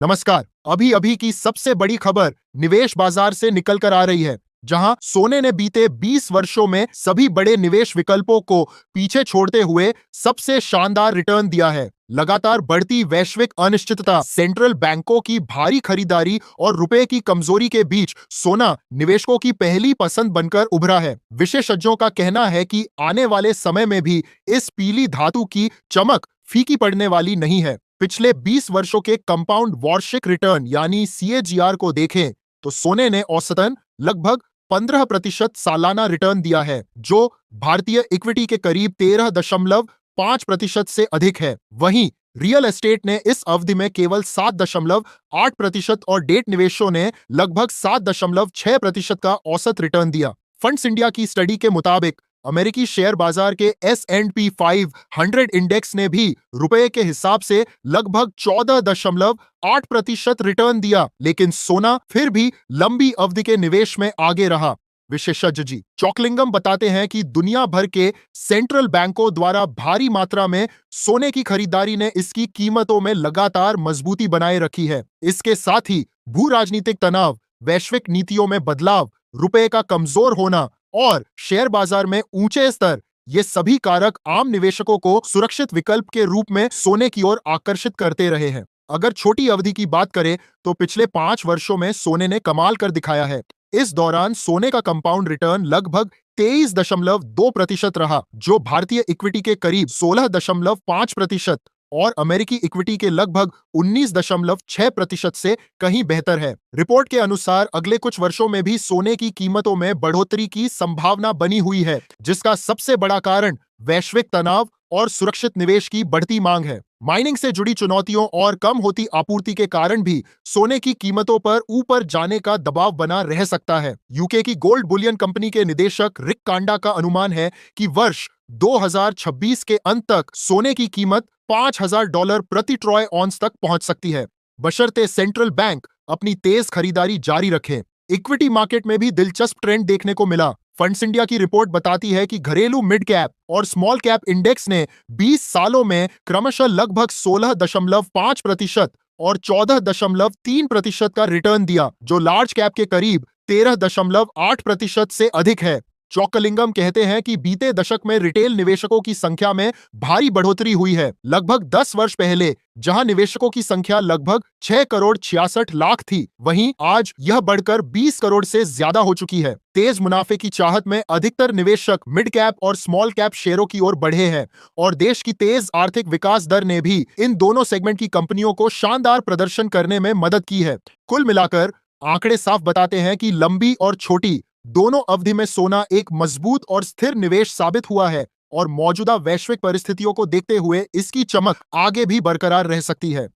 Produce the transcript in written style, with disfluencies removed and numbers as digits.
नमस्कार। अभी अभी की सबसे बड़ी खबर निवेश बाजार से निकल कर आ रही है, जहां सोने ने बीते 20 वर्षों में सभी बड़े निवेश विकल्पों को पीछे छोड़ते हुए सबसे शानदार रिटर्न दिया है। लगातार बढ़ती वैश्विक अनिश्चितता, सेंट्रल बैंकों की भारी खरीदारी और रुपए की कमजोरी के बीच सोना निवेशकों की पहली पसंद बनकर उभरा है। विशेषज्ञों का कहना है कि आने वाले समय में भी इस पीली धातु की चमक फीकी पड़ने वाली नहीं है। पिछले 20 वर्षों के कंपाउंड वार्षिक रिटर्न यानी सीएजीआर को देखें तो सोने ने औसतन लगभग 15% सालाना रिटर्न दिया है, जो भारतीय इक्विटी के करीब 13.5% से अधिक है। वहीं रियल एस्टेट ने इस अवधि में केवल 7.8% और डेट निवेशों ने लगभग 7.6% का औसत रिटर्न दिया। फंड्स इंडिया की स्टडी के मुताबिक अमेरिकी शेयर बाजार के S&P 500 इंडेक्स ने भी रुपए के हिसाब से लगभग 14.8% रिटर्न दिया, लेकिन सोना फिर भी लंबी अवधि के निवेश में आगे रहा। विशेषज्ञ जी चौकलिंगम बताते हैं कि दुनिया भर के सेंट्रल बैंकों द्वारा भारी मात्रा में सोने की खरीदारी ने इसकी कीमतों में लगातार मजबूती बनाए रखी है। इसके साथ ही भू राजनीतिक तनाव, वैश्विक नीतियों में बदलाव, रुपए का कमजोर होना और शेयर बाजार में ऊंचे स्तर, ये सभी कारक आम निवेशकों को सुरक्षित विकल्प के रूप में सोने की ओर आकर्षित करते रहे हैं। अगर छोटी अवधि की बात करें तो पिछले 5 वर्षों में सोने ने कमाल कर दिखाया है। इस दौरान सोने का कंपाउंड रिटर्न लगभग 23.2% रहा, जो भारतीय इक्विटी के करीब 16.5% और अमेरिकी इक्विटी के लगभग 19.6% से कहीं बेहतर है। रिपोर्ट के अनुसार अगले कुछ वर्षों में भी सोने की कीमतों में बढ़ोतरी की संभावना बनी हुई है, जिसका सबसे बड़ा कारण वैश्विक तनाव और सुरक्षित निवेश की बढ़ती मांग है। माइनिंग से जुड़ी चुनौतियों और कम होती आपूर्ति के कारण भी सोने की कीमतों पर ऊपर जाने का दबाव बना रह सकता है। यूके की गोल्ड बुलियन कंपनी के निदेशक रिक कांडा का अनुमान है कि वर्ष 2026 के अंत तक सोने की कीमत $5,000 प्रति ट्रॉय ऑन्स तक पहुंच सकती है, बशर्ते सेंट्रल बैंक अपनी तेज खरीदारी जारी रखें। इक्विटी मार्केट में भी दिलचस्प ट्रेंड देखने को मिला। फंड्स इंडिया की रिपोर्ट बताती है कि घरेलू मिड कैप और स्मॉल कैप इंडेक्स ने 20 सालों में क्रमशः लगभग 16.5% और 14.3% का रिटर्न दिया, जो लार्ज कैप के करीब 13.8% से अधिक है। चौकलिंगम कहते हैं कि बीते दशक में रिटेल निवेशकों की संख्या में भारी बढ़ोतरी हुई है। लगभग 10 वर्ष पहले जहां निवेशकों की संख्या लगभग 6 करोड़ 66 लाख थी, वहीं आज यह बढ़कर 20 करोड़ से ज्यादा हो चुकी है। तेज मुनाफे की चाहत में अधिकतर निवेशक मिड कैप और स्मॉल कैप शेयरों की ओर बढ़े हैं और देश की तेज आर्थिक विकास दर ने भी इन दोनों सेगमेंट की कंपनियों को शानदार प्रदर्शन करने में मदद की है। कुल मिलाकर आंकड़े साफ बताते हैं कि लंबी और छोटी दोनों अवधि में सोना एक मजबूत और स्थिर निवेश साबित हुआ है और मौजूदा वैश्विक परिस्थितियों को देखते हुए इसकी चमक आगे भी बरकरार रह सकती है।